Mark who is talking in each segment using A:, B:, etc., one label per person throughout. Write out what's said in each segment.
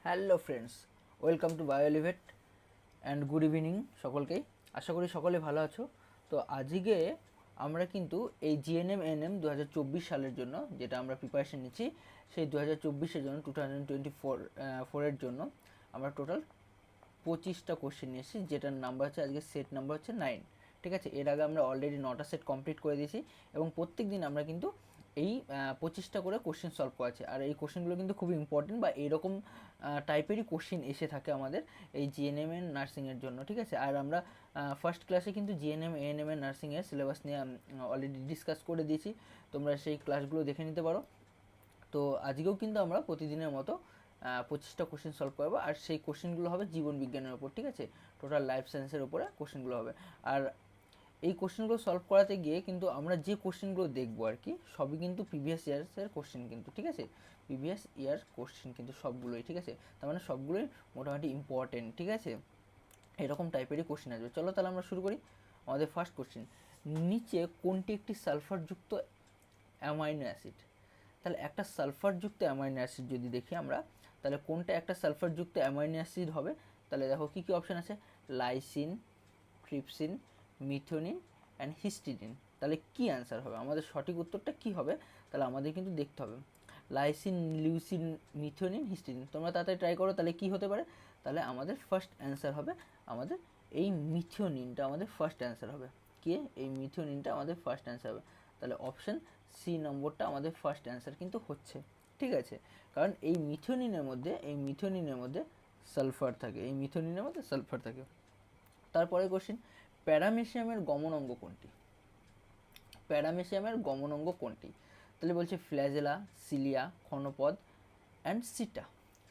A: Hello friends, welcome to বায়োলিভেট and good evening সকলকেই। আশা করি সকলে ভালো আছো। তো আজকে আমরা কিন্তু এই জিএনএম সালের জন্য যেটা আমরা প্রিপারেশন নিচ্ছি, সেই 2024-এর জন্য 2024 জন্য আমরা টোটাল 25টা কোশ্চেন নিয়ে এসেছি, যেটার নাম্বার হচ্ছে আজকে সেট নাম্বার হচ্ছে 9। ঠিক আছে, এর আগে আমরা অলরেডি 9টা সেট কমপ্লিট করে দিয়েছি এবং প্রত্যেক দিন আমরা কিন্তু এই 25টা করে কোশ্চেন সলভ করেছি। আর এই কোশ্চেনগুলো কিন্তু খুবই ইম্পর্টেন্ট বা এরকম টাইপেরই কোশ্চেন এসে থাকে আমাদের এই জিএনএম এর নার্সিংয়ের জন্য। ঠিক আছে, আর আমরা ফার্স্ট ক্লাসে কিন্তু জিএনএম এএনএম এর নার্সিংয়ের সিলেবাস নিয়ে অলরেডি ডিসকাস করে দিয়েছি, তোমরা সেই ক্লাসগুলো দেখে নিতে পারো। তো আজকেও কিন্তু আমরা প্রতিদিনের মতো 25টা কোশ্চেন সলভ করবো, আর সেই কোশ্চেনগুলো হবে জীবন বিজ্ঞানের ওপর। ঠিক আছে, টোটাল লাইফ সায়েন্সের ওপরে কোশ্চেনগুলো হবে। আর এই কোশ্চেনগুলো সলভ করাতে গিয়ে কিন্তু আমরা যে কোশ্চেনগুলো দেখবো আর কি, সবই কিন্তু প্রিভিয়াস ইয়ার্সের কোশ্চেন কিন্তু। ঠিক আছে, প্রিভিয়াস ইয়ার কোশ্চেন কিন্তু সবগুলোই। ঠিক আছে, তার মানে সবগুলোই মোটামুটি ইম্পর্টেন্ট। ঠিক আছে, এরকম টাইপেরই কোশ্চেন আসবে। চলো তাহলে আমরা শুরু করি। আমাদের ফার্স্ট কোশ্চেন, নিচে কোনটি একটি সালফারযুক্ত অ্যামাইনো অ্যাসিড? তাহলে একটা সালফারযুক্ত অ্যামাইনো অ্যাসিড যদি দেখি আমরা, তাহলে কোনটা একটা সালফারযুক্ত অ্যামাইনো অ্যাসিড হবে? তাহলে দেখো কী কী অপশান আছে, lysine, trypsin, methionine and histidine. তাহলে কি অ্যান্সার হবে? আমাদের সঠিক উত্তরটা কি হবে? তাহলে আমাদের কিন্তু দেখতে হবে লাইসিন, লিউসিন, মিথিওনিন, হিস্টিডিন। তোমরা তাড়াতাড়ি ট্রাই করো, তাহলে কি হতে পারে? তাহলে আমাদের ফার্স্ট অ্যান্সার হবে আমাদের এই মিথিওনিনটা আমাদের ফার্স্ট অ্যান্সার হবে। কি? এই মিথিওনিনটা আমাদের ফার্স্ট অ্যান্সার হবে। তাহলে অপশান সি নম্বরটা আমাদের ফার্স্ট অ্যান্সার কিন্তু হচ্ছে। ঠিক আছে, কারণ এই মিথিওনিনের মধ্যে সালফার থাকে, এই মিথিওনিনের মধ্যে সালফার থাকে। তারপরে কোশ্চেন, প্যারামেসিয়ামের গমন অঙ্গ কোনটি? প্যারামেসিয়ামের গমন অঙ্গ কোনটি? তাহলে বলছে ফ্ল্যাজেলা, সিলিয়া, ক্ষণপদ অ্যান্ড সিটা।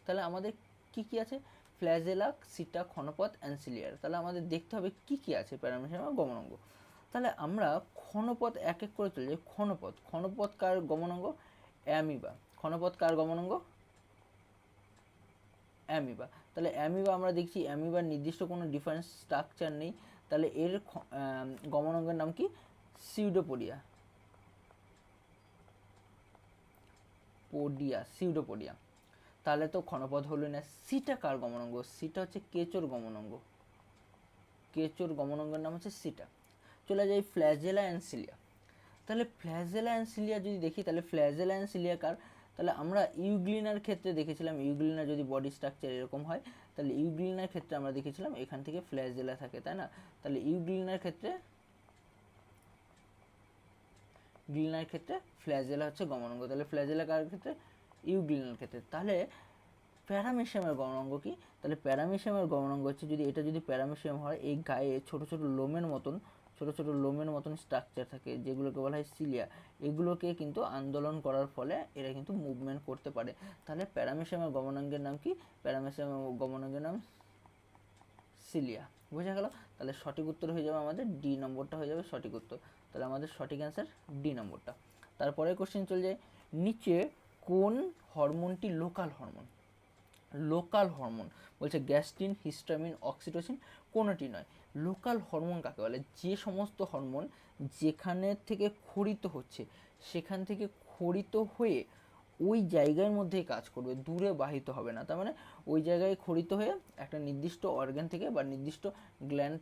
A: তাহলে আমাদের কি কি আছে? ফ্ল্যাজেলা, সিটা, ক্ষণপদ অ্যান্ড সিলিয়ার। তাহলে আমাদের দেখতে হবে কি কি আছে প্যারামেসিয়ামের গমন অঙ্গ। তাহলে আমরা ক্ষণপদ এক এক করে চলে যাই। ক্ষণপদ কার গমন অঙ্গ? অ্যামিবা। ক্ষণপদ কার গমন অঙ্গ? অ্যামিবা। তাহলে অ্যামিবা আমরা দেখছি, অ্যামিবার নির্দিষ্ট কোনো ডিফারেন্স স্ট্রাকচার নেই। তাহলে এর গমন অঙ্গের নাম কি? সিউডোপোডিয়া। সিউডোপোডিয়া। তাহলে তো ক্ষণপদ হলো না। সিটা কার গমন অঙ্গ? সিটা হচ্ছে কেঁচোর গমন অঙ্গ। কেঁচোর গমন অঙ্গের নাম হচ্ছে সিটা। চলে যাই ফ্ল্যাজেলা অ্যান্ড সিলিয়া। তাহলে ফ্ল্যাজেলা অ্যান্ড সিলিয়া যদি দেখি, তাহলে ফ্ল্যাজেলা অ্যান্ড সিলিয়া কার? তাহলে আমরা ইউগ্লিনার ক্ষেত্রে দেখেছিলাম, ইউগ্লিনার যদি বডি স্ট্রাকচার এরকম হয়, তাহলে ইউগ্লিনার ক্ষেত্রে আমরা দেখেছিলাম এখান থেকে ফ্ল্যাজেলা থাকে, তাই না? তাহলে ইউগ্লিনার ক্ষেত্রে ফ্ল্যাজেলা হচ্ছে গমন অঙ্গ। তাহলে ফ্ল্যাজেলা কার ক্ষেত্রে? ইউগ্লিনার ক্ষেত্রে। তাহলে প্যারামেসিয়ামের গমন অঙ্গ কি? তাহলে প্যারামেসিয়ামের গমন অঙ্গ হচ্ছে, যদি এটা যদি প্যারামেসিয়াম হয়, এই গায়ে ছোট ছোট লোমের মতন স্ট্রাকচার থাকে, যেগুলোকে বলা হয় সিলিয়া। এগুলোকে কিন্তু আন্দোলন করার ফলে এরা কিন্তু মুভমেন্ট করতে পারে। তাহলে প্যারামেসিয়ামের গমনাঙ্গের নাম কি? প্যারামেসিয়ামের গমনাঙ্গের নাম সিলিয়া। বোঝা গেল? তাহলে সঠিক উত্তর হয়ে যাবে আমাদের ডি নম্বরটা হয়ে যাবে সঠিক উত্তর। তাহলে আমাদের সঠিক অ্যান্সার ডি নম্বরটা। তারপরে কোশ্চেন চলে যায়, নিচে কোন হরমোনটি লোকাল হরমোন? লোকাল হরমোন বলছে গ্যাস্ট্রিন, হিস্টামিন, অক্সিটোসিন, কোনোটি নয়। লোকাল হরমোন কাকে বলে? যে সমস্ত হরমোন যেখানে থেকে ক্ষরিত হচ্ছে, সেখান থেকে ক্ষরিত হয়ে ওই জায়গার মধ্যেই কাজ করবে, দূরে বাহিত হবে না। তার মানে ওই জায়গায় ক্ষরিত হয়ে একটা নির্দিষ্ট অর্গান থেকে বা নির্দিষ্ট গ্ল্যান্ড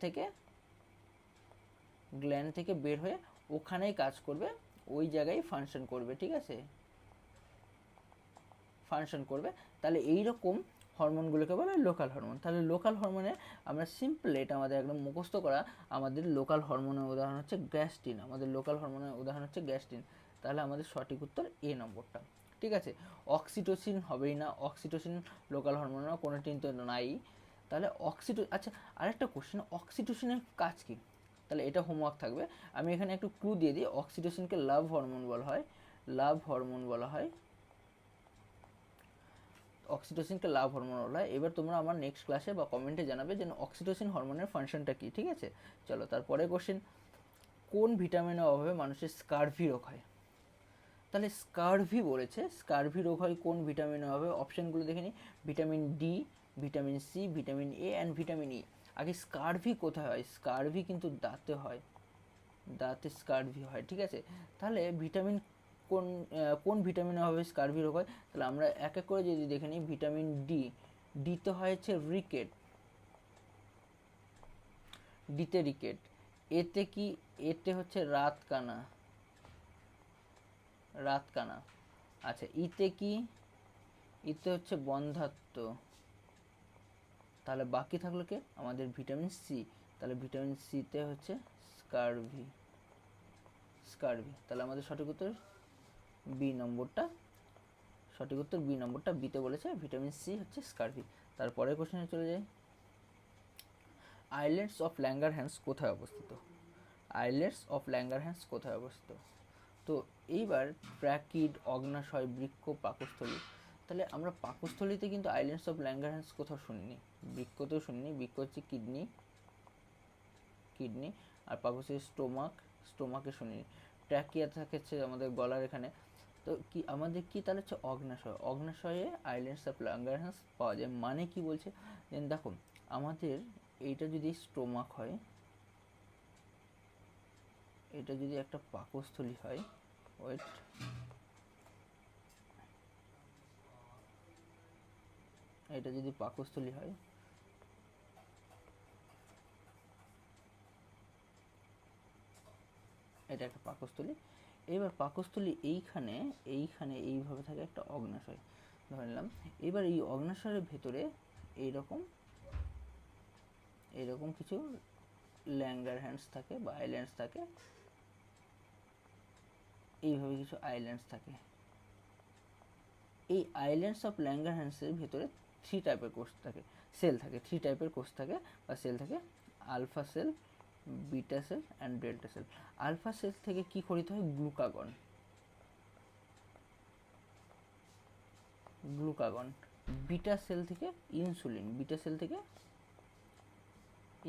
A: থেকে বের হয়ে ওখানেই কাজ করবে, ওই জায়গায় ফাংশন করবে। ঠিক আছে, ফাংশন করবে। তাহলে এইরকম হরমোনগুলোকে বলে লোকাল হরমোন। তাহলে লোকাল হরমোনে আমরা সিম্পল, এটা আমাদের একদম মুখস্থ করা, আমাদের লোকাল হরমোনের উদাহরণ হচ্ছে গ্যাস্ট্রিন। তাহলে আমাদের সঠিক উত্তর এ নম্বরটা। ঠিক আছে, অক্সিটোসিন হবেই না, অক্সিটোসিন লোকাল হরমোন না, কোনোটি তো নাই। তাহলে আচ্ছা, আরেকটা কোশ্চেন, অক্সিটোসিনের কাজ কি? তাহলে এটা হোমওয়ার্ক থাকবে। আমি এখানে একটু ক্লু দিয়ে দিই, অক্সিটোসিনকে লাভ হরমোন বলা হয়। এবার তোমরা আমার নেক্সট ক্লাসে বা কমেন্টে জানাবে যে অক্সিটোসিন হরমোনের ফাংশনটা কি। ঠিক আছে, চলো তারপরে কোশ্চেন, কোন ভিটামিনের অভাবে মানুষের স্কারভি রোগ হয়? তাহলে স্কারভি বলেছে, স্কারভি রোগ হয় কোন ভিটামিনের অভাবে? অপশানগুলো দেখে নিই, vitamin D, vitamin C, vitamin A and vitamin E. আগে স্কারভি কোথায় হয়? স্কারভি কিন্তু দাঁতে হয়, দাঁতে স্কারভি হয়। ঠিক আছে, তাহলে কোন ভিটামিনের অভাবে স্কারভি রোগ হয়? তাহলে আমরা এক এক করে যদি দেখে নিই, ভিটামিন ডি, ডিতে হয়েছে রিকেট, ডিতে রিকেট। এতে কি, এতে হচ্ছে রাতকানা, রাতকানা। আচ্ছা ইতে কি, ইতে হচ্ছে বন্ধ্যাত্ব। তাহলে বাকি থাকলো কে, আমাদের ভিটামিন সি। তাহলে ভিটামিন সিতে হচ্ছে স্কারভি, স্কারভি। তাহলে আমাদের সঠিক উত্তর বি নম্বরটা, সঠিক উত্তর বি নম্বরটা, বিতে বলেছে ভিটামিন সি হচ্ছে স্কারভি। তারপরের কোশ্চেনে চলে যাই। আইল্যান্ডস অফ ল্যাঙ্গারহ্যান্স কোথায় অবস্থিত? আইল্যান্ডস অফ ল্যাঙ্গারহ্যান্স কোথায় অবস্থিত? তো এইবার প্র্যাকিড, অগ্নাশয়, বৃক্ক, পাকস্থলী। তাহলে আমরা পাকস্থলীতে কিন্তু আইল্যান্ডস অফ ল্যাঙ্গারহ্যান্স কোথাও শুনিনি, বৃক্কতেও শুনিনি। বৃক্ক হচ্ছে কিডনি, কিডনি। আর পাকস্থলী স্টোমাক, স্টোমাকে শুনিনি। ট্র্যাকিয়া থাকছে আমাদের গলার এখানে। তো কি আমাদের কি তাহলে হচ্ছে অগ্নাশয়, অগ্নাশয়ে আইল্যান্ডস অফ ল্যাঙ্গারহ্যান্স পাওয়া যায়। মানে কি বলছে, দেখো আমাদের এইটা যদি স্টোমাক হয়, এটা যদি একটা পাকস্থলী হয়, ওয়েট, এটা যদি পাকস্থলী হয়, এটা একটা পাকস্থলী। এবার পাকস্থলী এইখানে, এইখানে এইভাবে থাকে একটা অগ্নাশয় ধরে নিলাম। এবার এই অগ্নাশয়ের ভেতরে এইরকম, এইরকম কিছু ল্যাঙ্গারহ্যান্স থাকে বা আইল্যান্ডস থাকে, এইভাবে কিছু আইল্যান্ডস থাকে। এই আইল্যান্ডস অফ ল্যাঙ্গারহ্যান্সের ভেতরে থ্রি টাইপের কোষ থাকে, সেল থাকে, থ্রি টাইপের কোষ থাকে বা সেল থাকে। Alpha cell, beta cell and delta cell. Alpha cell থেকে কি খরিত হয়, গ্লুকাগন, গ্লুকাগন। বিটা সেল থেকে ইনসুলিন, বিটা সেল থেকে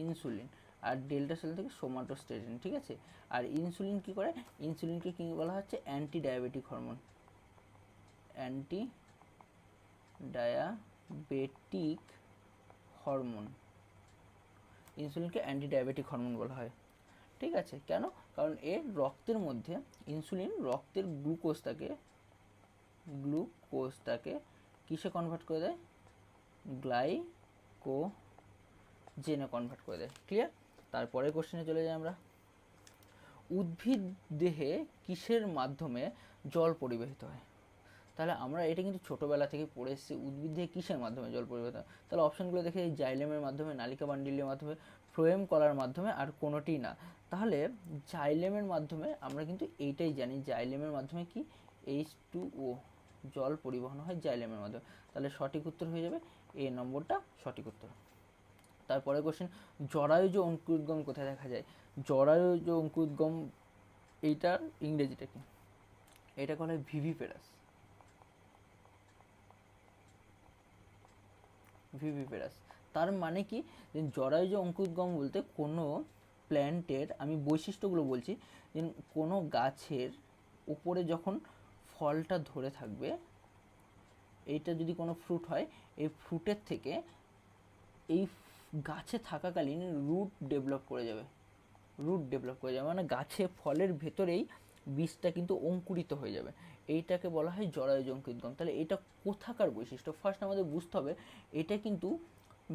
A: ইনসুলিন। আর ডেল্টা সেল থেকে সোমাটোস্টেটিন, ঠিক আছে। আর ইনসুলিন কি করে, ইনসুলিনকে কি বলা হচ্ছে, anti diabetic hormone, anti diabetic hormone. ইনসুলিনকে অ্যান্টি ডায়াবেটিক হরমোন বলা হয়, ঠিক আছে। কেন, কারণ এর রক্তের মধ্যে ইনসুলিন রক্তের গ্লুকোজটাকে, গ্লুকোজটাকে কিসে কনভার্ট করে দেয়, গ্লাইকোজেনে কনভার্ট করে দেয়। ক্লিয়ার। তারপরে কোশ্চেনে চলে যাই আমরা। উদ্ভিদ দেহে কিসের মাধ্যমে জল পরিবাহিত হয়? তাহলে আমরা এটা কিন্তু ছোটোবেলা থেকে পড়ে এসেছি, উদ্ভিদ দেহে কিসের মাধ্যমে জল পরিবাহিত হয়। তাহলে অপশানগুলো দেখে, জাইলেমের মাধ্যমে, নালিকা বান্ডিলের মাধ্যমে, ফ্লোয়েম কলার মাধ্যমে, আর কোনোটি না। তাহলে জাইলেমের মাধ্যমে আমরা কিন্তু এইটাই জানি, জাইলেমের মাধ্যমে কি H2O, জল পরিবহন হয় জাইলেমের মাধ্যমে। তাহলে সঠিক উত্তর হয়ে যাবে এ নম্বরটা সঠিক উত্তর। তারপরে কোশ্চেন, জরায়ুজ অঙ্কুরোদ্গম কোথায় দেখা যায়? জরায়ুজ অঙ্কুরোদ্গম এইটার ইংরেজিটা কি? এটা বলা হয় ভিভিপেরাস, ভিভিপেরাস। তার মানে কি, যে জরায়ুজ অঙ্কুরোদ্গম বলতে কোনো প্ল্যান্টের, আমি বৈশিষ্ট্যগুলো বলছি, যে কোনো গাছের উপরে যখন ফলটা ধরে থাকবে, এইটা যদি কোনো ফ্রুট হয়, এই ফ্রুটের থেকে এই গাছে থাকাকালীন রুট ডেভেলপ করে যাবে, রুট ডেভেলপ করে যাবে, মানে গাছে ফলের ভেতরেই বীজটা কিন্তু অঙ্কুরিত হয়ে যাবে। এইটাকে বলা হয় জরায়ুজ অঙ্কুরোদ্গম। তাহলে এটা কোথাকার বৈশিষ্ট্য, ফার্স্ট আমাদের বুঝতে হবে। এটা কিন্তু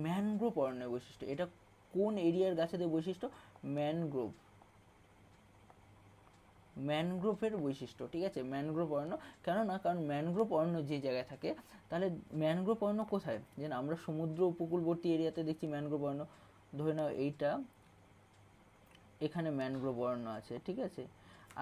A: ম্যানগ্রোভ অরণ্যের বৈশিষ্ট্য। এটা কোন এরিয়ার গাছেদের বৈশিষ্ট্য, ম্যানগ্রোভ, ম্যানগ্রোভের বৈশিষ্ট্য, ঠিক আছে। ম্যানগ্রোভ অরণ্য, কেননা কারণ ম্যানগ্রোভ অরণ্য যে জায়গায় থাকে, তাহলে ম্যানগ্রোভ অরণ্য কোথায়, যে আমরা সমুদ্র উপকূলবর্তী এরিয়াতে দেখছি ম্যানগ্রোভ অরণ্য। ধরে নাও এইটা, এখানে ম্যানগ্রোভ অরণ্য আছে, ঠিক আছে।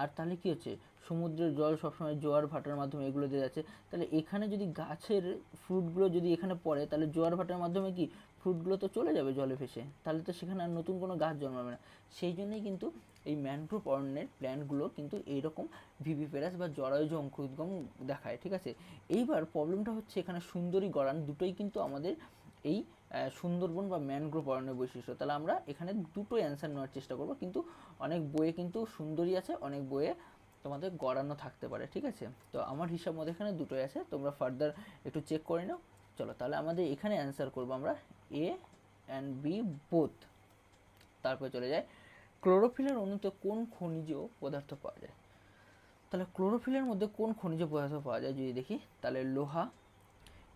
A: আর তাহলে কি হচ্ছে, সমুদ্রের জল সবসময় জোয়ার ভাটার মাধ্যমে এগুলো দিয়ে যাচ্ছে। তাহলে এখানে যদি গাছের ফ্রুটগুলো যদি এখানে পড়ে, তাহলে জোয়ার ভাটার মাধ্যমে কি ফ্রুটগুলো তো চলে যাবে জলে ভেসে, তাহলে তো সেখানে আর নতুন কোনো গাছ জন্মাবে না। সেই জন্যই কিন্তু এই ম্যানগ্রোভ অরণ্যের প্ল্যান্টগুলো কিন্তু এইরকম ভিভিপেরাস বা জরায়ুজ অঙ্কুরোদ্গম দেখায়, ঠিক আছে। এইবার প্রবলেমটা হচ্ছে, এখানে সুন্দরী গরান দুটোই কিন্তু আমাদের এই সুন্দরবন বা ম্যানগ্রোভ অরণ্যের বৈশিষ্ট্য। তাহলে আমরা এখানে দুটোই অ্যান্সার নেওয়ার চেষ্টা করব, কিন্তু অনেক বইয়ে কিন্তু সুন্দরী আছে, অনেক বইয়ে তোমাদের গড়ানো থাকতে পারে, ঠিক আছে। তো আমার হিসাব মতো এখানে দুটোই আছে, তোমরা ফার্দার একটু চেক করে নাও। চলো তাহলে আমাদের এখানে অ্যান্সার করবো আমরা এ অ্যান্ড বি বোথ। তারপরে চলে যায়, ক্লোরোফিলের অণুতে কোন খনিজ পদার্থ পাওয়া যায়? তাহলে ক্লোরোফিলের মধ্যে কোন খনিজ পদার্থ পাওয়া যায় যদি দেখি, তাহলে লোহা,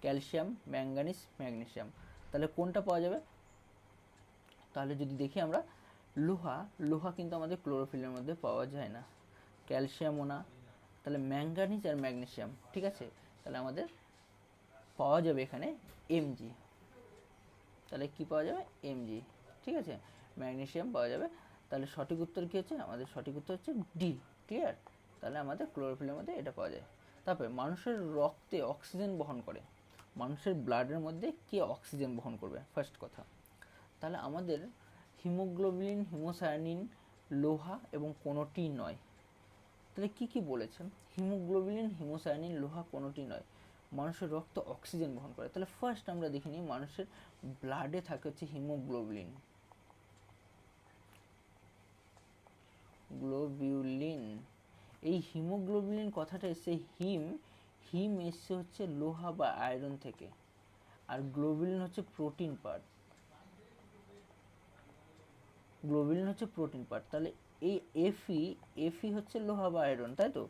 A: ক্যালসিয়াম, ম্যাঙ্গানিজ, ম্যাগনেসিয়াম। তাহলে কোনটা পাওয়া যাবে? তাহলে যদি দেখি আমরা লোহা কিন্তু আমাদের ক্লোরোফিলের মধ্যে পাওয়া যায় না, ক্যালসিয়ামও না, তাহলে ম্যাঙ্গানিজ আর ম্যাগনেসিয়াম। ঠিক আছে, তাহলে আমাদের পাওয়া যাবে এখানে Mg। তাহলে কি পাওয়া যাবে? Mg। ঠিক আছে, ম্যাগনেসিয়াম পাওয়া যাবে। তাহলে সঠিক উত্তর কী হচ্ছে? আমাদের সঠিক উত্তর হচ্ছে ডি। ক্লিয়ার? তাহলে আমাদের ক্লোরোফিলের মধ্যে এটা পাওয়া যায়। তারপরে মানুষের রক্তে অক্সিজেন বহন করে, মানুষের ব্লাডের মধ্যে কে অক্সিজেন বহন করবে? ফার্স্ট কথা, তাহলে আমাদের হিমোগ্লোবিন, হিমোসায়ানিন, লোহা এবং কোনোটি নয়। তাহলে কি কি বলেছেন? হিমোগ্লোবিন, হিমোসায়ানিন, লোহা কোনোটি নয়। মানুষের রক্ত অক্সিজেন বহন করে। তাহলে ফার্স্ট আমরা দেখে নিই, মানুষের ব্লাডে থাকে হচ্ছে হিমোগ্লোবিন, গ্লোবিউলিন। এই হিমোগ্লোবিলিন কথাটা এসছে হিম এসছে হচ্ছে লোহা বা আয়রন থেকে, আর গ্লোবিউলিন হচ্ছে প্রোটিন পার্ট। গ্লোবিউলিন হচ্ছে প্রোটিন পার্ট। তাহলে এই এফি হচ্ছে লোহা বা আয়রন, তাই তো?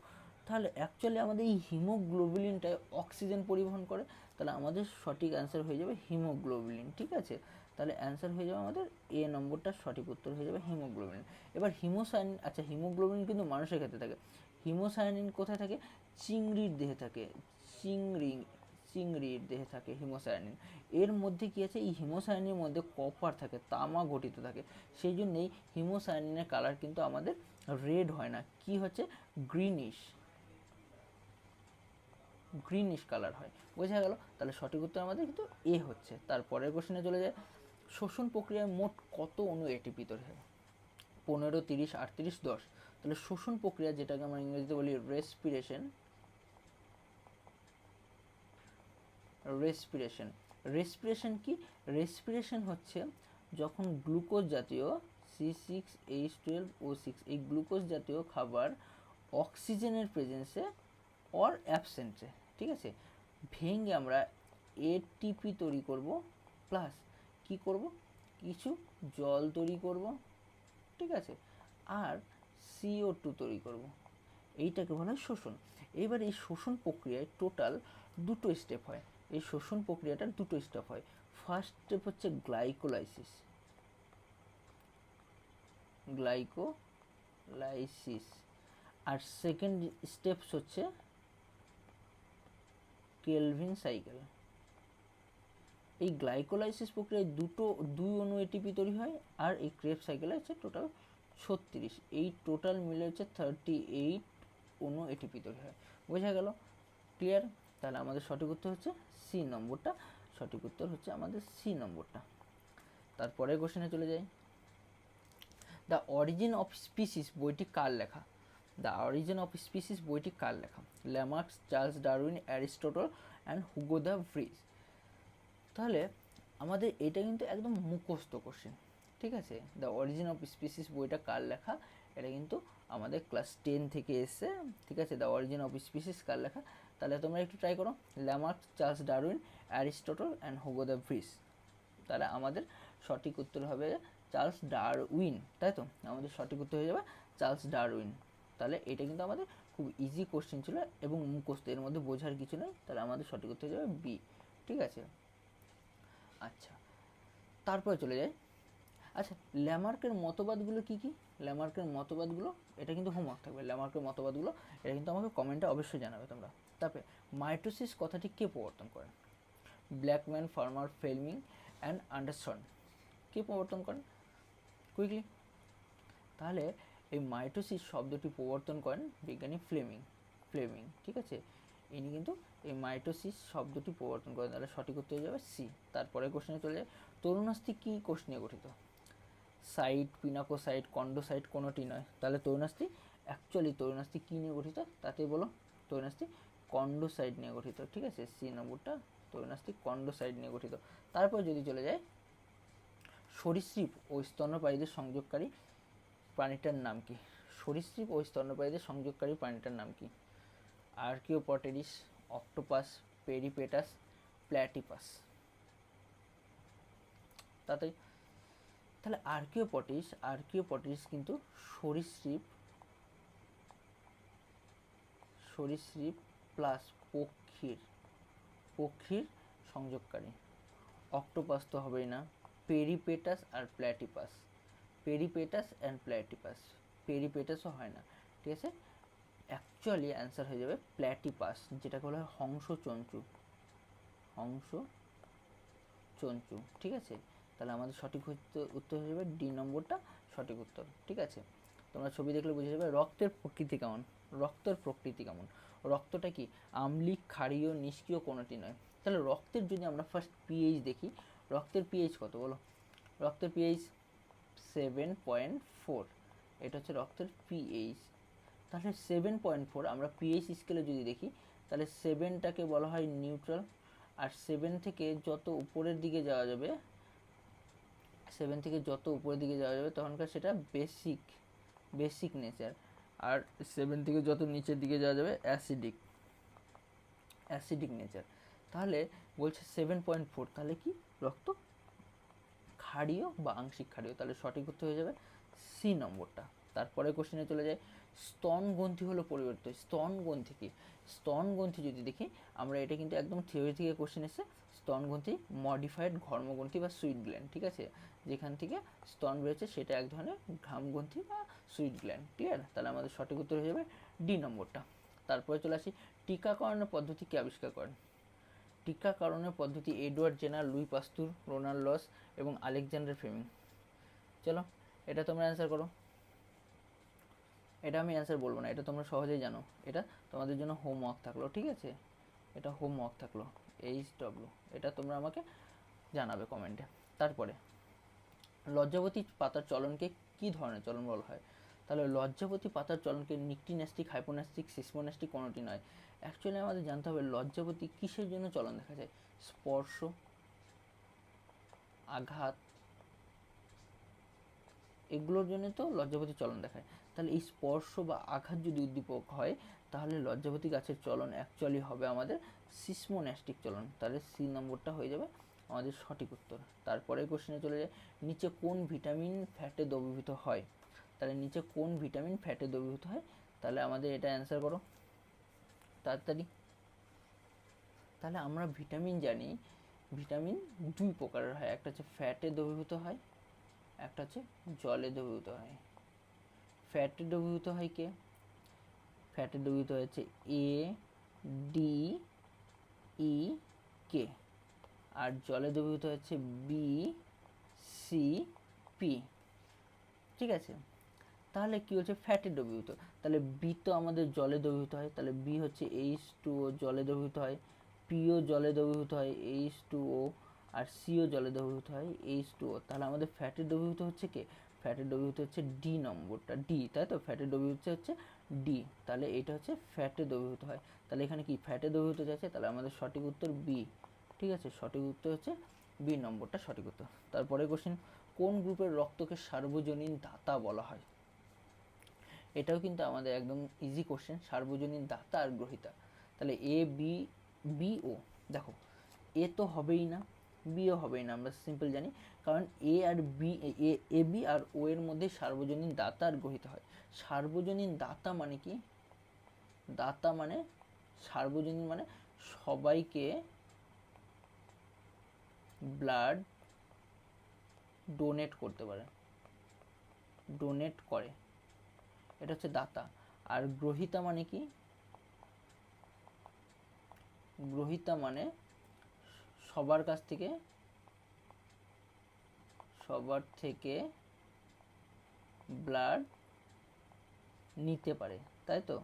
A: তাহলে অ্যাকচুয়ালি আমাদের এই হিমোগ্লোবিলিনটাই অক্সিজেন পরিবহন করে। তাহলে আমাদের সঠিক অ্যান্সার হয়ে যাবে হিমোগ্লোবিলিন। ঠিক আছে, তাহলে অ্যান্সার হয়ে যাবে আমাদের এ নম্বরটা, সঠিক উত্তর হয়ে যাবে হিমোগ্লোবিলিন। এবার হিমোসায়ানিন, আচ্ছা হিমোগ্লোবিলিন কিন্তু মানুষের ক্ষেত্রে থাকে। হিমোসায়ানিন কোথায় থাকে? চিংড়ির দেহে থাকে, চিংড়ির দেহে থাকে হিমোসায়ানিন। এর মধ্যে কি আছে? এই হিমোসায়ানিনের মধ্যে কপার থাকে, তামা গঠিত থাকে। সেই জন্যই হিমোসায়ানিনের কালার কিন্তু আমাদের রেড হয় না, কি হচ্ছে? গ্রিনিশ কালার হয়। বোঝা গেল? তাহলে সঠিক উত্তর আমাদের কিন্তু এ হচ্ছে। তারপরের কোশ্চেনে চলে যায়, শোষণ প্রক্রিয়ায় মোট কত অণু এটিপি তৈরি হয়? 15, 30, 38, 10। তাহলে শোষণ প্রক্রিয়া, যেটাকে আমরা ইংরেজিতে বলি রেসপিরেশন, রেসপিরেশন কি? রেসপিরেশন হচ্ছে যখন গ্লুকোজ জাতীয় C6H12O6 এই গ্লুকোজ জাতীয় খাবার অক্সিজেনের প্রেজেন্সে অর অ্যাবসেন্টে, ঠিক আছে, ভেঙে আমরা এটিপি তৈরি করব, প্লাস কি করব? কিছু জল তৈরি করব, ঠিক আছে, আর CO2 তৈরি করব। এইটাকে বলা হয় শোষণ। এবার এই শোষণ প্রক্রিয়ায় টোটাল দুটো স্টেপ হয়। এই শোষণ প্রক্রিয়াটার দুটো স্টেপ হয়। ফার্স্ট স্টেপ হচ্ছে গ্লাইকোলাইসিস, আর সেকেন্ড স্টেপস হচ্ছে কেলভিন সাইকেল। এই গ্লাইকোলাইসিস প্রক্রিয়ায় দুই অণু এটিপি তৈরি হয়, আর এই ক্রেবস সাইকেলে হচ্ছে টোটাল 36। এই টোটাল মিলে হচ্ছে 38 অণু এটিপি তৈরি হয়। বোঝা গেল? ক্লিয়ার? তাহলে আমাদের সঠিক উত্তর হচ্ছে সি নম্বরটা। সঠিক উত্তর হচ্ছে আমাদের সি নম্বরটা। তারপরের কোশ্চেনে চলে যাই। দ্য অরিজিন অফ স্পিসিস বইটি কার লেখা? দ্য অরিজিন অফ স্পিসিস বইটি কার লেখা? Lamarck's, Charles Darwin, Aristotle and Hugo de Vries. তাহলে আমাদের এটা কিন্তু একদম মুখস্থ কোশ্চেন, ঠিক আছে? দ্য অরিজিন অফ স্পিসিস বইটা কার লেখা? এটা কিন্তু আমাদের ক্লাস 10 থেকে এসছে, ঠিক আছে? দ্য অরিজিন অফ স্পিসিস কার লেখা? তাহলে তোমরা একটু ট্রাই করো, Lamarck's, Charles Darwin, Aristotle and Hugo de Vries. তাহলে আমাদের সঠিক উত্তর হবে চার্লস ডারউইন, তাই তো? আমাদের সঠিক উত্তর হয়ে যাবে চার্লস ডারউইন। তাহলে এটা কিন্তু আমাদের খুব ইজি কোশ্চেন ছিল এবং মুখস্থ, এর মধ্যে বোঝার কিছু নেই। তাহলে আমাদের সঠিক উত্তর হয়ে যাবে বি, ঠিক আছে? আচ্ছা, তারপরে চলে যাই। আচ্ছা, ল্যামার্কের মতবাদগুলো কি কি? ল্যামার্কের মতবাদগুলো, এটা কিন্তু হোমওয়ার্ক থাকবে। ল্যামার্কের মতবাদগুলো এটা কিন্তু আমাকে কমেন্টে অবশ্যই জানাবে তোমরা। তারপরে মাইটোসিস কথাটি কে প্রবর্তন করেন? Blackman, Farmer, Fleming and Anderson. কে প্রবর্তন করেন? কুইকলি। তাহলে এই মাইটোসিস শব্দটি প্রবর্তন করেন বিজ্ঞানী ফ্লেমিং, ঠিক আছে? ইনি কিন্তু এই মাইটোসিস শব্দটি প্রবর্তন করেন। তাহলে সঠিক উত্তর হয়ে যাবে সি। তারপরে কোশ্চেনে চলে যায়, তরুণাস্থি কী কোষ নিয়ে গঠিত? সাইট, পিনাকোসাইট, কন্ডোসাইট কোনোটি নয়। তাহলে তরুণাস্থি তরুণাস্থি কী নিয়ে গঠিত? তাতে বলো। তরুণাস্থি কন্ডোসাইট নিয়ে গঠিত, ঠিক আছে? সি নম্বরটা, তরুণাস্থি কন্ডোসাইট নিয়ে গঠিত। তারপর যদি চলে যায়, সরীসৃপ ও স্তন্যপায়ীদের সংযোগকারী প্রাণীটার নাম কি? সরীসৃপ ও স্তন্যপায়ীদের সংযোগকারী প্রাণীটার নাম কি? আর্কিওপটেরিস, অক্টোপাস, পেরিপেটাস, প্ল্যাটিপাস। তাহলে আর্কিওপটেরিস কিন্তু সরীসৃপ প্লাস পক্ষীর সংযোগকারী। অক্টোপাস তো হবেই না, peripatus R platypus, peripatus and platypus, পেরিপেটাসও হয় না, ঠিক আছে। অ্যাকচুয়ালি অ্যান্সার হয়ে যাবে প্ল্যাটিপাস, যেটাকে বলা হয় হংসচঞ্চু, হংসচঞ্চু, ঠিক আছে। তাহলে আমাদের সঠিক উত্তর হয়ে যাবে ডি নম্বরটা সঠিক উত্তর, ঠিক আছে। তোমরা ছবি দেখলে বুঝে যাবে রক্তের প্রকৃতি কেমন। রক্তের প্রকৃতি কেমন, রক্তটা কি আম্লিক, ক্ষারীয়, নিষ্ক্রিয়, কোনোটি নয়। তাহলে রক্তের যদি আমরা ফার্স্ট পিএইচ দেখি, রক্তের পিএইচ কত বলো? রক্তের পিএইচ 7.4, এটা হচ্ছে রক্তের পিএইচ। তাহলে 7.4 আমরা পিএইচ স্কেলে যদি দেখি, তাহলে 7টাকে বলা হয় নিউট্রাল, আর 7 থেকে যত উপরের দিকে যাওয়া যাবে, 7 থেকে যত উপরের দিকে যাওয়া যাবে তখনকার সেটা বেসিক নেচার, আর 7 থেকে যত নিচের দিকে যাওয়া যাবে অ্যাসিডিক নেচার। তাহলে বলছে 7.4, তাহলে কি রক্ত ক্ষারীয় বা আংশিক ক্ষারীয়, তাহলে সঠিক উত্তর হয়ে যাবে সি নম্বরটা। তারপরে কোশ্চেনে চলে যায়, স্তন গ্রন্থি হলো পরিবর্তিত। স্তন গ্রন্থি কি? স্তন গ্রন্থি যদি দেখি আমরা, এটা কিন্তু একদম থিওরি থেকে কোশ্চেন এসে, স্তন গ্রন্থি মডিফাইড ঘর্মগ্রন্থি বা সুইট গ্ল্যান্ড, ঠিক আছে। যেখান থেকে স্তন বেরোচ্ছে সেটা এক ধরনের ঘামগ্রন্থি বা সুইট গ্ল্যান্ড, ঠিক আছে। তাহলে আমাদের সঠিক উত্তর হয়ে যাবে ডি নম্বরটা। তারপরে চলে আসি, টিকাকরণের পদ্ধতি কে আবিষ্কার করেন? টিকাকরণের পদ্ধতি Edward Jenner, Louis Pasteur, Ronald Ross এবং আলেকজান্ডার ফ্লেমিং। চলো এটা তোমরা অ্যান্সার করো। এটা আমি অ্যান্সার বলবো না, এটা তোমরা সহজেই জানো, এটা তোমাদের জন্য হোমওয়ার্ক থাকলো, ঠিক আছে। এটা হোমওয়ার্ক থাকলো, HW, এটা তোমরা আমাকে জানাবে কমেন্টে। তারপরে লজ্জাবতী পাতার চলনকে কি ধরনের চলন বলা হয়? তাহলে লজ্জাবতী পাতার চলনকে নিকটিন্যাস্টিক, হাইপোন্যাস্টিক, সিসমোন্যাস্টিক, কোনোটি নয়। অ্যাকচুয়ালি আমাদের জানতে হবে লজ্জাবতী কিসের জন্য চলন দেখা যায়। স্পর্শ, আঘাত, এগুলোর জন্য তো লজ্জাবতী চলন দেখায়। তাহলে এই স্পর্শ বা আঘাত যদি উদ্দীপক হয়, তাহলে লজ্জাবতী গাছের চলন অ্যাকচুয়ালি হবে আমাদের সিসমোন্যাস্টিক চলন। তাহলে সি নম্বরটা হয়ে যাবে আমাদের সঠিক উত্তর। তারপরে কোশ্চেনে চলে যায়, নিচে কোন ভিটামিন ফ্যাটে দ্রবীভূত হয়? তাহলে নিচে কোন ভিটামিন ফ্যাটে দ্রবীভূত হয়? তাহলে আমাদের এটা অ্যান্সার করো তাড়াতাড়ি। তাহলে আমরা ভিটামিন জানি, ভিটামিন দুই প্রকারের হয়, একটা হচ্ছে ফ্যাটে দ্রবীভূত হয়, একটা হচ্ছে জলে দ্রবীভূত হয়। ফ্যাটে দ্রবীভূত হয় কে? ফ্যাটে দ্রবীভূত হচ্ছে A, D, E, K, আর জলে দ্রবীভূত হচ্ছে B, C, P, ঠিক আছে। তাহলে কি হচ্ছে ফ্যাটে দ্রবীভূত? তাহলে বি তো আমাদের জলে দ্রবীভূত হয়, তাহলে বি হচ্ছে H2O, জলে দ্রবীভূত হয়, পিও জলে দ্রবীভূত হয় H2O, আর সিও জলে দ্রবীভূত হয় H2O। তাহলে আমাদের ফ্যাটে দ্রবীভূত হচ্ছে কে? ফ্যাটে দ্রবীভূত হচ্ছে ডি নম্বরটা, ডি, তাই তো। ফ্যাটে দ্রবীভূত হচ্ছে ডি, তাহলে এটা হচ্ছে ফ্যাটে দ্রবীভূত হয়। তাহলে এখানে কি ফ্যাটে দ্রবীভূত যাচ্ছে, তাহলে আমাদের সঠিক উত্তর বি, ঠিক আছে। সঠিক উত্তর হচ্ছে বি নম্বরটা সঠিক উত্তর। তারপরে কোশ্চেন, কোন গ্রুপের রক্তকে সার্বজনীন দাতা বলা হয়? এটাও কিন্তু আমাদের একদম ইজি কোশ্চেন, সার্বজনীন দাতা আর গ্রহিতা। তাহলে এ বি, বি ও, দেখো এ তো হবেই না, বিও হবেই না, আমরা সিম্পল জানি, কারণ এ আর বি, এ বি আর ও এর মধ্যে সার্বজনীন দাতা আর গ্রহিতা হয়। সার্বজনীন দাতা মানে কি? দাতা মানে, সার্বজনীন মানে সবাইকে ব্লাড ডোনেট করতে পারে, ডোনেট করে, এটা হচ্ছে দাতা। আর গ্রহিতা মানে কি? গ্রহিতা মানে সবার কাছ থেকে, সবার থেকে ব্লাড নিতে পারে, তাই তো,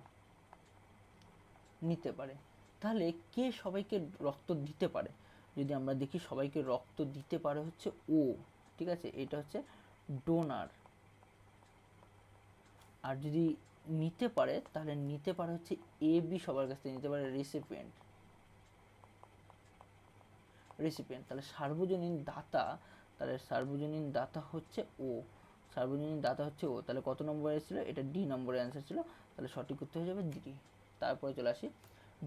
A: নিতে পারে। তাহলে কে সবাইকে রক্ত দিতে পারে? যদি আমরা দেখি সবাইকে রক্ত দিতে পারে হচ্ছে ও, ঠিক আছে, এটা হচ্ছে ডোনার। আর যদি নিতে পারে, তাহলে নিতে পারে হচ্ছে এ বি, সবার কাছ থেকে নিতে পারে রেসিপিয়েন্ট, রেসিপিয়েন্ট। তাহলে সার্বজনীন দাতা, তাহলে সার্বজনীন দাতা হচ্ছে ও, সার্বজনীন দাতা হচ্ছে ও। তাহলে কত নম্বরে ছিল? এটা ডি নম্বরে অ্যান্সার ছিল, তাহলে সঠিক উত্তর হয়ে যাবে ডি। তারপরে চলে আসি,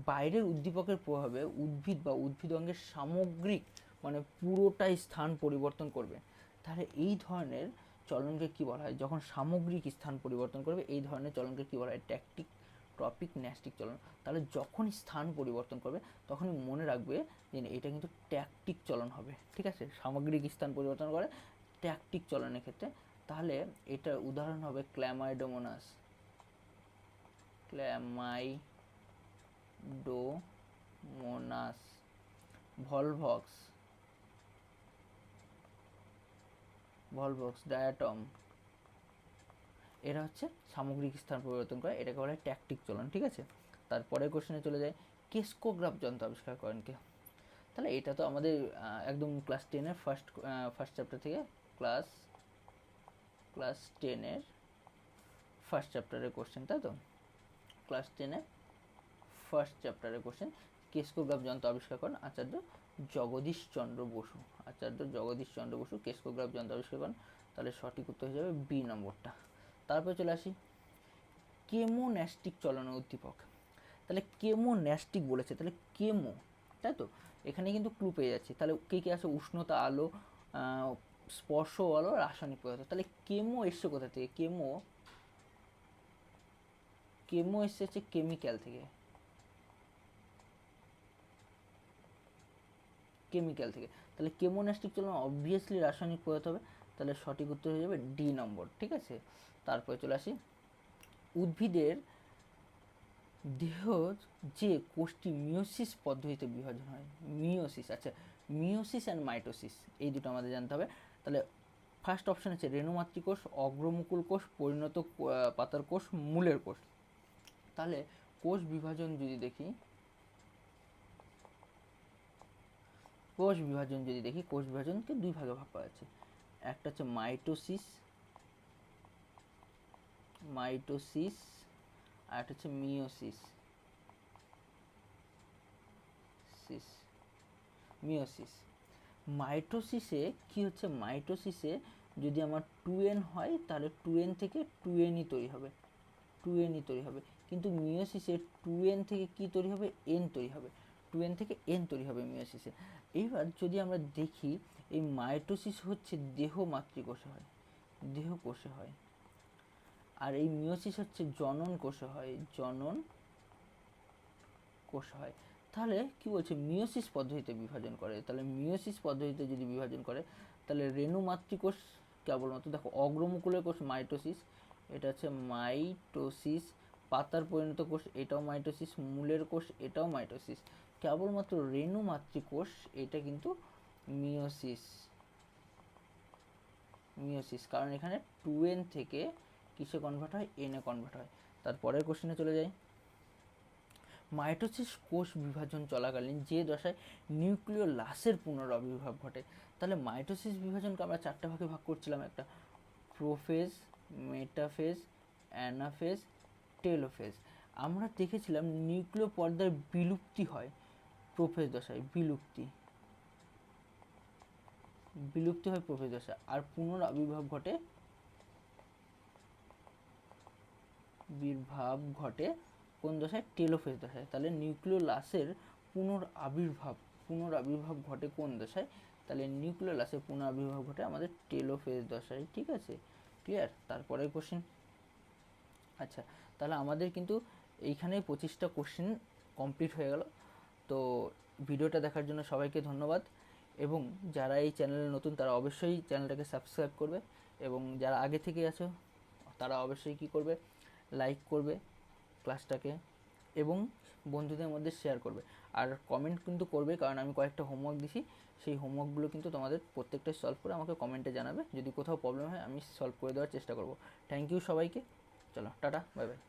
A: বাইরের উদ্দীপকের প্রভাবে উদ্ভিদ বা উদ্ভিদ অঙ্গের সামগ্রিক মানে পুরোটাই স্থান পরিবর্তন করবে। তাহলে এই ধরনের চলনকে কি বলা হয়? যখন সামগ্রিক স্থান পরিবর্তন করবে এই ধরনের চলনকে কি বলা হয়? ট্যাকটিক ট্রপিক ন্যাস্টিক চলন। তাহলে যখনই স্থান পরিবর্তন করবে তখনই মনে রাখবে যে এটা কিন্তু ট্যাকটিক চলন হবে, ঠিক আছে। সামগ্রিক স্থান পরিবর্তন করে ট্যাকটিক চলনের ক্ষেত্রে। তাহলে এটার উদাহরণ হবে ক্ল্যামাইডোমোনাস, ক্ল্যামাইডোমোনাস, ভলভক্স, ডায়াটম। এরা হচ্ছে সামগ্রিক স্থান পরিবর্তন করে, এটাকে বলে ট্যাকটিক চলন, ঠিক আছে। তারপরে কোশ্চেনে চলে যায়, কেস্কোগ্রাফ যন্ত্র আবিষ্কার করেন কে? তাহলে এটা তো আমাদের একদম ক্লাস 10-এর ফার্স্ট চ্যাপ্টার থেকে, ক্লাস 10-এর ফার্স্ট চ্যাপ্টারের কোশ্চেন, তাই তো? ক্লাস 10-এর ফার্স্ট চ্যাপ্টারের কোশ্চেন, কেস্কোগ্রাফ যন্ত্র আবিষ্কার করেন আচার্য জগদীশ চন্দ্র বসু। কেস্কোগ্রাফ যন্ত্র আবিষ্কার করেন। তাহলে সঠিক উত্তর হয়ে যাবে বি নম্বরটা। তারপরে চলে আসি কেমোন্যাস্টিক চলনের উদ্দীপক। তাহলে কেমোন্যাস্টিক বলেছে, তাহলে কেমো, তাই তো? এখানে কিন্তু ক্লু পেয়ে যাচ্ছি। তাহলে কে কে আছে? উষ্ণতা, আলো, স্পর্শ, আলো, রাসায়নিক পদার্থ। তাহলে কেমো এসছে কোথা থেকে? কেমো এসছে হচ্ছে কেমিক্যাল থেকে, তাহলে কেমোন্যাস্টিক চলন অবভিয়াসলি রাসায়নিক পদার্থ হবে। তাহলে সঠিক উত্তর হয়ে যাবে ডি নম্বর, ঠিক আছে। তারপরে চলে আসি, উদ্ভিদের দেহ যে কোষটি মিওসিস পদ্ধতিতে বিভাজন হয়, মিওসিস। আচ্ছা, মিওসিস অ্যান্ড মাইটোসিস এই দুটো আমাদের জানতে হবে। তাহলে ফার্স্ট অপশন আছে রেণুমাতৃকোষ, অগ্রমুকুল কোষ, পরিণত পাতার কোষ, মূলের কোষ। তাহলে কোষ বিভাজন যদি দেখি, কোষ বিভাজনকে দুই ভাগে ভাগ করা আছে। একটা হচ্ছে মাইটোসিস, আর একটা হচ্ছে মিওসিস। মাইটোসিসে কি হচ্ছে? মাইটোসিসে যদি আমার 2n হয় তাহলে 2n থেকে 2nই তৈরি হবে, কিন্তু মিওসিসে 2n থেকে কি তৈরি হবে? n তৈরি হবে, 2n থেকে n তৈরি হবে মিওসিসে। এইবার যদি আমরা দেখি, এই মাইটোসিস হচ্ছে দেহ মাতৃকোষে হয়, আর এই মিওসিস হচ্ছে জনন কোষে হয়, তাহলে কি বলছে? মিওসিস পদ্ধতিতে বিভাজন করে। তাহলে মিওসিস পদ্ধতিতে যদি বিভাজন করে তাহলে রেণু মাতৃকোষ কেবলমাত্র, দেখো অগ্রমুকুলের কোষ মাইটোসিস, এটা হচ্ছে মাইটোসিস, পাতার পরিণত কোষ এটাও মাইটোসিস, মূলের কোষ এটাও মাইটোসিস, কেবলমাত্র রেণু মাতৃকোষ এটা কিন্তু মিওসিস, কারণ এখানে 2n থেকে কিসে কনভার্ট হয়? n এ কনভার্ট হয়। তারপরের কোশ্চেনে চলে যাই, মাইটোসিস কোষ বিভাজন চলাকালীন যে দশায় নিউক্লিওলাসের পুনরাবির্ভাব ঘটে। তাহলে মাইটোসিস বিভাজনকে আমরা চারটে ভাগে ভাগ করছিলাম, একটা প্রোফেজ, মেটাফেজ, অ্যানাফেজ, টেলোফেজ। আমরা দেখেছিলাম নিউক্লিয় পর্দার বিলুপ্তি হয় প্রোফেজ দশায়, বিলুপ্তি হয় প্রোফেজ দশায়, আর পুনরাবির্ভাব ঘটে কোন দশায়? টেলোফেজ দশায়। তাহলে নিউক্লিওলাসের পুনরাবির্ভাব ঘটে কোন দশায়? তাহলে নিউক্লিওলাসের পুনরাবির্ভাব ঘটে আমাদের টেলোফেজ দশায়, ঠিক আছে, ক্লিয়ার। তারপরের কোশ্চেন। আচ্ছা, তাহলে আমাদের কিন্তু এইখানে 25টা কোশ্চেন কমপ্লিট হয়ে গেল। তো ভিডিওটা দেখার জন্য সবাইকে ধন্যবাদ, এবং যারা এই চ্যানেলে নতুন তারা অবশ্যই চ্যানেলটাকে সাবস্ক্রাইব করবে, এবং যারা আগে থেকে আছো তারা অবশ্যই কী করবে? লাইক করবে ক্লাসটাকে, এবং বন্ধুদের মধ্যে শেয়ার করবে। আর কমেন্ট কিন্তু করবে, কারণ আমি কয়েকটা হোমওয়ার্ক দিছি, সেই হোমওয়ার্কগুলো কিন্তু তোমাদের প্রত্যেকটাই সলভ করে আমাকে কমেন্টে জানাবে। যদি কোথাও প্রবলেম হয় আমি সলভ করে দেওয়ার চেষ্টা করব। থ্যাংক ইউ সবাইকে। চলো টাটা, বাই বাই।